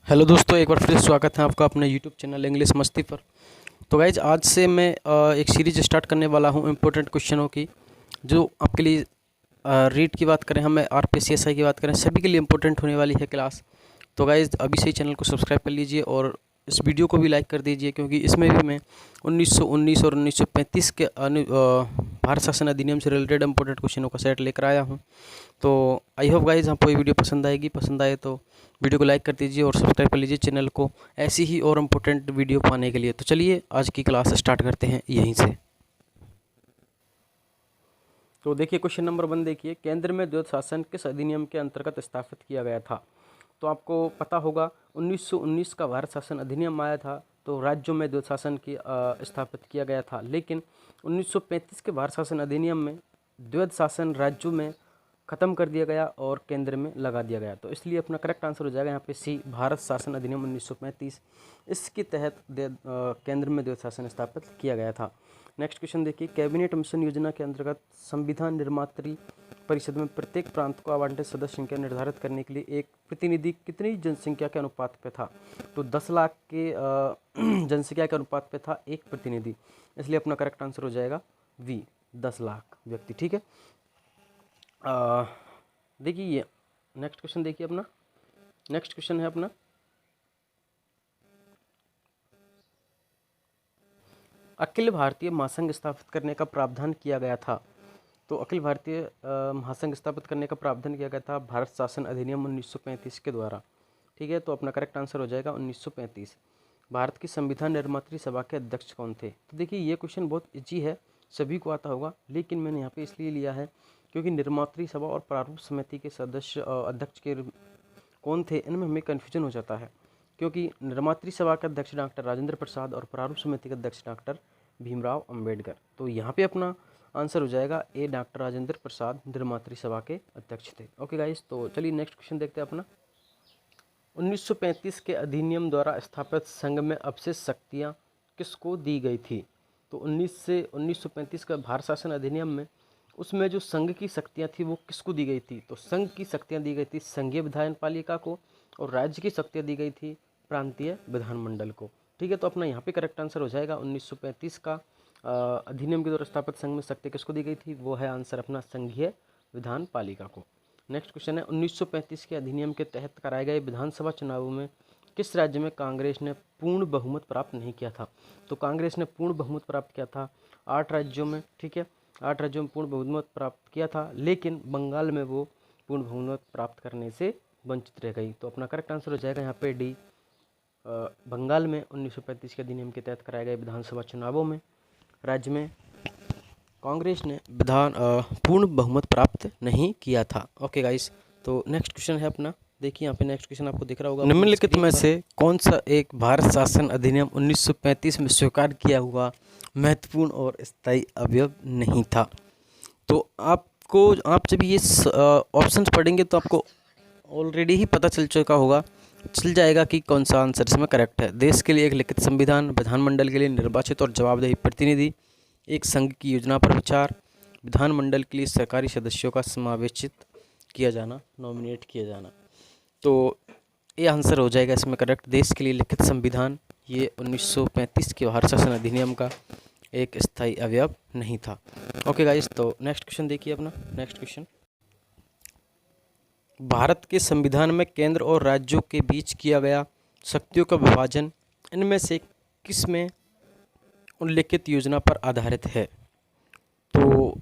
Hello दोस्तों, एक बार फिर से स्वागत है आपका अपने यूट्यूब चैनल इंग्लिश मस्ती पर। तो गाइज आज से मैं एक सीरीज स्टार्ट करने वाला हूं इम्पोर्टेंट क्वेश्चनों की, जो आपके लिए रीड की बात करें, हमें आरपीसीएसआई की बात करें, सभी के लिए इम्पोर्टेंट होने वाली है क्लास। तो गाइज अभी से ही चैनल को सब्सक्राइब कर लीजिए और इस वीडियो को भी लाइक कर दीजिए, क्योंकि इसमें भी मैं 1919 और 1935 के भारत शासन अधिनियम से रिलेटेड इम्पोर्टेंट क्वेश्चनों का सेट लेकर आया हूँ। तो आई होप गाइज आपको ये वीडियो पसंद आएगी। पसंद आए तो वीडियो को लाइक कर दीजिए और सब्सक्राइब कर लीजिए चैनल को, ऐसी ही और इम्पोर्टेंट वीडियो पाने के लिए। तो चलिए आज की क्लास स्टार्ट करते हैं यहीं से। तो देखिए क्वेश्चन नंबर 1 देखिए, केंद्र में द्वैध शासन किस अधिनियम के अंतर्गत स्थापित किया गया था। तो आपको पता होगा 1919 का भारत शासन अधिनियम आया था, तो राज्यों में द्वैध शासन की स्थापित किया गया था। लेकिन 1935 के भारत शासन अधिनियम में द्वैध शासन राज्यों में ख़त्म कर दिया गया और केंद्र में लगा दिया गया। तो इसलिए अपना करेक्ट आंसर हो जाएगा यहाँ पे सी, भारत शासन अधिनियम 1935। इसके तहत केंद्र में द्वैध शासन स्थापित किया गया था। नेक्स्ट क्वेश्चन देखिए, कैबिनेट मिशन योजना के अंतर्गत संविधान निर्मात्री परिषद में प्रत्येक प्रांत को आवंटित सदस्य संख्या निर्धारित करने के लिए एक प्रतिनिधि कितनी जनसंख्या के अनुपात पे था। तो 10 लाख के जनसंख्या के अनुपात पे था एक प्रतिनिधि, इसलिए अपना करेक्ट आंसर हो जाएगा वी, 10 लाख व्यक्ति। ठीक है, देखिए ये नेक्स्ट क्वेश्चन देखिए अपना। नेक्स्ट क्वेश्चन है अपना, अखिल भारतीय महासंघ स्थापित करने का प्रावधान किया गया था। तो अखिल भारतीय महासंघ स्थापित करने का प्रावधान किया गया था भारत शासन अधिनियम 1935 के द्वारा। ठीक है, तो अपना करेक्ट आंसर हो जाएगा 1935। भारत की संविधान निर्मात्री सभा के अध्यक्ष कौन थे। तो देखिए ये क्वेश्चन बहुत इजी है, सभी को आता होगा, लेकिन मैंने यहाँ पे इसलिए लिया है क्योंकि निर्मात्री सभा और प्रारूप समिति के सदस्य अध्यक्ष के कौन थे, इनमें हमें कन्फ्यूजन हो जाता है। क्योंकि निर्मात्री सभा के अध्यक्ष डॉक्टर राजेंद्र प्रसाद और प्रारूप समिति के अध्यक्ष डॉक्टर भीमराव अंबेडकर। तो यहाँ पे अपना आंसर हो जाएगा ए, डॉक्टर राजेंद्र प्रसाद निर्मात्री सभा के अध्यक्ष थे। ओके गाइस, तो चलिए नेक्स्ट क्वेश्चन देखते हैं अपना। 1935 के अधिनियम द्वारा स्थापित संघ में अवशेष शक्तियाँ किसको दी गई थी। तो 1935 का भारत शासन अधिनियम में उसमें जो संघ की शक्तियाँ थी वो किसको दी गई थी। तो संघ की शक्तियाँ दी गई थी संघीय विधानपालिका को, और राज्य की शक्तियाँ दी गई थी प्रांतीय विधानमंडल को। ठीक है, तो अपना यहाँ पे करेक्ट आंसर हो जाएगा 1935 का अधिनियम के द्वारा स्थापित संघ में शक्ति किसको दी गई थी, वो है आंसर अपना संघीय विधानपालिका को। नेक्स्ट क्वेश्चन है, 1935 के अधिनियम के तहत कराए गए विधानसभा चुनावों में किस राज्य में कांग्रेस ने पूर्ण बहुमत प्राप्त नहीं किया था। तो कांग्रेस ने पूर्ण बहुमत प्राप्त किया था 8 राज्यों में। ठीक है, 8 राज्यों में पूर्ण बहुमत प्राप्त किया था, लेकिन बंगाल में वो पूर्ण बहुमत प्राप्त करने से वंचित रह गई। तो अपना करेक्ट आंसर हो जाएगा यहाँ पे डी, बंगाल में 1935 के अधिनियम के तहत कराए गए विधानसभा चुनावों में राज्य में कांग्रेस ने पूर्ण बहुमत प्राप्त नहीं किया था। ओके गाइस, तो नेक्स्ट क्वेश्चन है अपना, देखिए यहाँ पे नेक्स्ट क्वेश्चन आपको दिख रहा होगा। निम्नलिखित में से कौन सा एक भारत शासन अधिनियम 1935 में स्वीकार किया हुआ महत्वपूर्ण और स्थायी अवयव नहीं था। तो आप जब ये ऑप्शंस पढ़ेंगे तो आपको ऑलरेडी ही पता चल जाएगा कि कौन सा आंसर इसमें करेक्ट है। देश के लिए एक लिखित संविधान, विधानमंडल के लिए निर्वाचित और जवाबदेही प्रतिनिधि, एक संघ की योजना पर विचार, विधानमंडल के लिए सरकारी सदस्यों का समावेशित किया जाना, नॉमिनेट किया जाना। तो ये आंसर हो जाएगा इसमें करेक्ट, देश के लिए लिखित संविधान। ये 1935 के भारत शासन अधिनियम का एक स्थायी अवयव नहीं था। ओके गाइस, तो नेक्स्ट क्वेश्चन देखिए अपना। नेक्स्ट क्वेश्चन, भारत के संविधान में केंद्र और राज्यों के बीच किया गया शक्तियों का विभाजन इनमें से किस में उल्लेखित योजना पर आधारित है। तो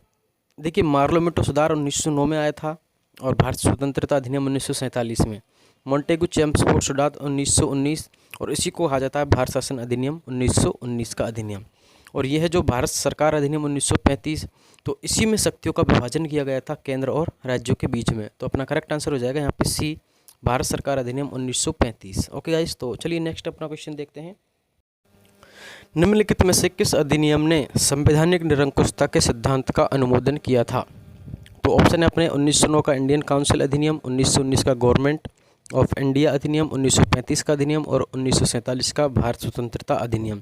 देखिए मार्लोमेटो सुधार 1909 में आया था, और भारत स्वतंत्रता अधिनियम 1947 में, मॉन्टेगू चेम्सफोर्ड सुधार 1919, और इसी को कहा जाता है भारत शासन अधिनियम 1919 का अधिनियम। और यह है जो भारत सरकार अधिनियम 1935, तो इसी में शक्तियों का विभाजन किया गया था केंद्र और राज्यों के बीच में। तो अपना करेक्ट आंसर हो जाएगा यहाँ पे सी, भारत सरकार अधिनियम 1935। ओके गाइस, तो चलिए नेक्स्ट अपना क्वेश्चन देखते हैं। निम्नलिखित में से किस अधिनियम ने संवैधानिक निरंकुशता के सिद्धांत का अनुमोदन किया था। तो ऑप्शन है अपने 1909 का इंडियन काउंसिल अधिनियम, 1919 का गवर्नमेंट ऑफ इंडिया अधिनियम, 1935 का अधिनियम और 1947 का भारत स्वतंत्रता अधिनियम।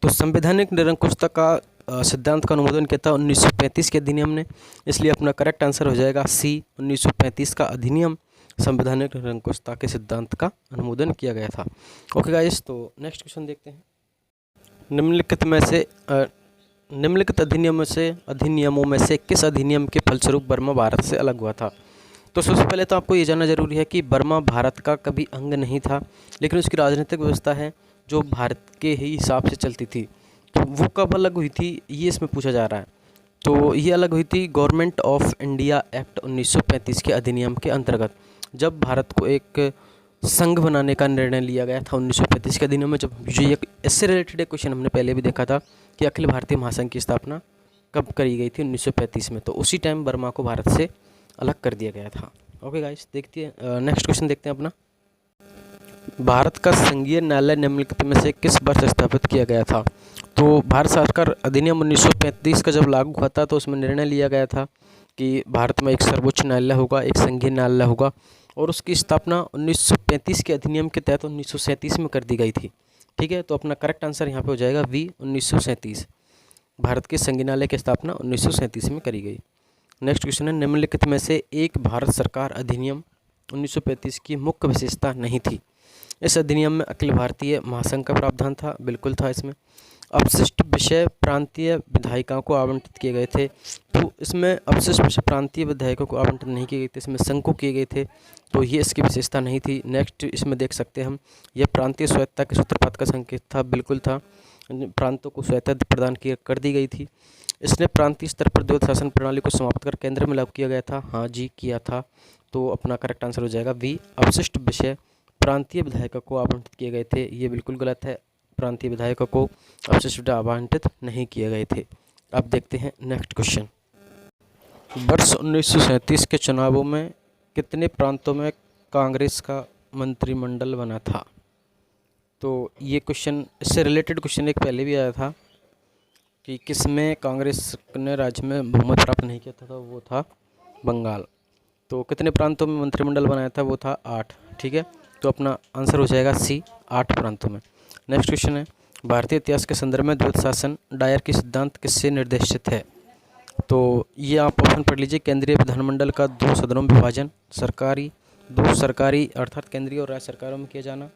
तो संवैधानिक निरंकुशता का सिद्धांत का अनुमोदन किया था 1935 के अधिनियम ने, इसलिए अपना करेक्ट आंसर हो जाएगा सी, 1935 का अधिनियम संवैधानिक निरंकुशता के सिद्धांत का अनुमोदन किया गया था। ओके गाइस, तो नेक्स्ट क्वेश्चन देखते हैं। निम्नलिखित अधिनियमों में से किस अधिनियम के फलस्वरूप बर्मा भारत से अलग हुआ था? तो सबसे पहले तो आपको ये जानना जरूरी है कि बर्मा भारत का कभी अंग नहीं था, लेकिन उसकी राजनीतिक व्यवस्था है जो भारत के ही हिसाब से चलती थी। तो वो कब अलग हुई थी, ये इसमें पूछा जा रहा है। तो ये अलग हुई थी गवर्नमेंट ऑफ इंडिया एक्ट 1935 के अधिनियम के अंतर्गत, जब भारत को एक संघ बनाने का निर्णय लिया गया था 1935 के अधिनियम में। जब ये इससे रिलेटेड एक क्वेश्चन हमने पहले भी देखा था कि अखिल भारतीय महासंघ की स्थापना कब करी गई थी, 1935 में। तो उसी टाइम बर्मा को भारत से अलग कर दिया गया था। ओके गाइस, देखते हैं नेक्स्ट क्वेश्चन देखते हैं अपना। भारत का संघीय न्यायालय निम्नलिखित में से किस वर्ष स्थापित किया गया था? तो भारत सरकार अधिनियम 1935 का जब लागू हुआ था तो उसमें निर्णय लिया गया था कि भारत में एक सर्वोच्च न्यायालय होगा, एक संघीय न्यायालय होगा, और उसकी स्थापना 1935 के अधिनियम के तहत 1937 में कर दी गई थी। ठीक है, तो अपना करेक्ट आंसर यहाँ पे हो जाएगा वी, 1937। भारत के संघीय न्यायालय की स्थापना 1937 में करी गई। नेक्स्ट क्वेश्चन है, निम्नलिखित में से एक भारत सरकार अधिनियम 1935 की मुख्य विशेषता नहीं थी? इस अधिनियम में अखिल भारतीय महासंघ का प्रावधान था, बिल्कुल था इसमें। अवशिष्ट विषय प्रांतीय विधायिकाओं को आवंटित किए गए थे, तो इसमें अवशिष्ट विषय प्रांतीय विधायकों को आवंटित नहीं किए गए थे, इसमें संघ को किए गए थे, तो ये इसकी विशेषता नहीं थी। नेक्स्ट इसमें देख सकते हैं हम, यह प्रांतीय स्वायत्तता के सूत्रपात का संकेत था, बिल्कुल था। प्रांतों को स्वायत्तता प्रदान कर दी गई थी। इसने प्रांतीय स्तर पर द्वैध शासन प्रणाली को समाप्त कर केंद्र में लागू किया गया था, हाँ जी किया था। तो अपना करेक्ट आंसर हो जाएगा वी, अवशिष्ट विषय प्रांतीय विधायकों को आवंटित किए गए थे, ये बिल्कुल गलत है। प्रांतीय विधायकों को अवशिष्ट आवंटित नहीं किए गए थे। अब देखते हैं नेक्स्ट क्वेश्चन। वर्ष 1937 के चुनावों में कितने प्रांतों में कांग्रेस का मंत्रिमंडल बना था? तो ये क्वेश्चन, इससे रिलेटेड क्वेश्चन एक पहले भी आया था कि किस में कांग्रेस ने राज्य में बहुमत प्राप्त नहीं किया था, तो वो था बंगाल। तो कितने प्रांतों में मंत्रिमंडल बनाया था? वो था 8। ठीक है, तो अपना आंसर हो जाएगा सी, 8 प्रांतों में। नेक्स्ट क्वेश्चन है, भारतीय इतिहास के संदर्भ में द्वैध शासन दायर की सिद्धांत किससे निर्देशित है? तो ये आप ऑप्शन पढ़ लीजिए। केंद्रीय विधानमंडल का 2 सदनों में विभाजन, दो सरकारी अर्थात केंद्रीय और राज्य सरकारों में किया जाना,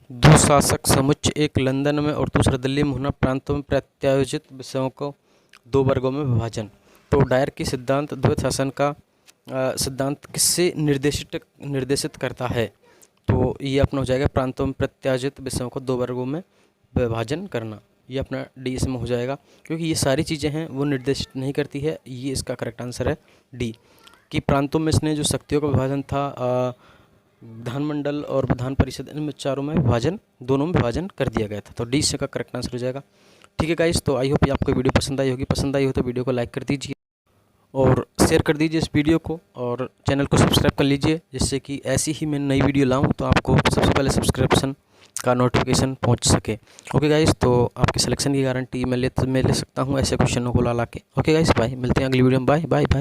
2 शासक समुच्चय, एक लंदन में और दूसरा दिल्ली में होना, प्रांतों में प्रत्यायोजित विषयों को 2 वर्गों में विभाजन। तो दायर की सिद्धांत द्वैध शासन का सिद्धांत किससे निर्देशित करता है? तो ये अपना हो जाएगा प्रांतों में प्रत्यायोजित विषयों को 2 वर्गों में विभाजन करना। ये अपना डी इसमें हो जाएगा, क्योंकि ये सारी चीज़ें हैं वो निर्देशित नहीं करती है। ये इसका करेक्ट आंसर है डी, कि प्रांतों में इसने जो शक्तियों का विभाजन था, विधानमंडल और विधान परिषद, इनमें चारों में विभाजन, दोनों में विभाजन कर दिया गया था। तो डी इसका करेक्ट आंसर हो जाएगा। ठीक है गाइस, तो आई होप आपको वीडियो पसंद आई होगी। पसंद आई हो तो वीडियो को लाइक कर दीजिए और शेयर कर दीजिए इस वीडियो को, और चैनल को सब्सक्राइब कर लीजिए, जिससे कि ऐसी ही मैं नई वीडियो लाऊं तो आपको सबसे पहले सब्सक्रिप्शन का नोटिफिकेशन पहुंच सके। ओके गाइस, तो आपके सिलेक्शन की गारंटी मैं ले सकता हूं ऐसे क्वेश्चनों को ला के। ओके गाइस, बाय, मिलते हैं अगली वीडियो में। Bye bye bye.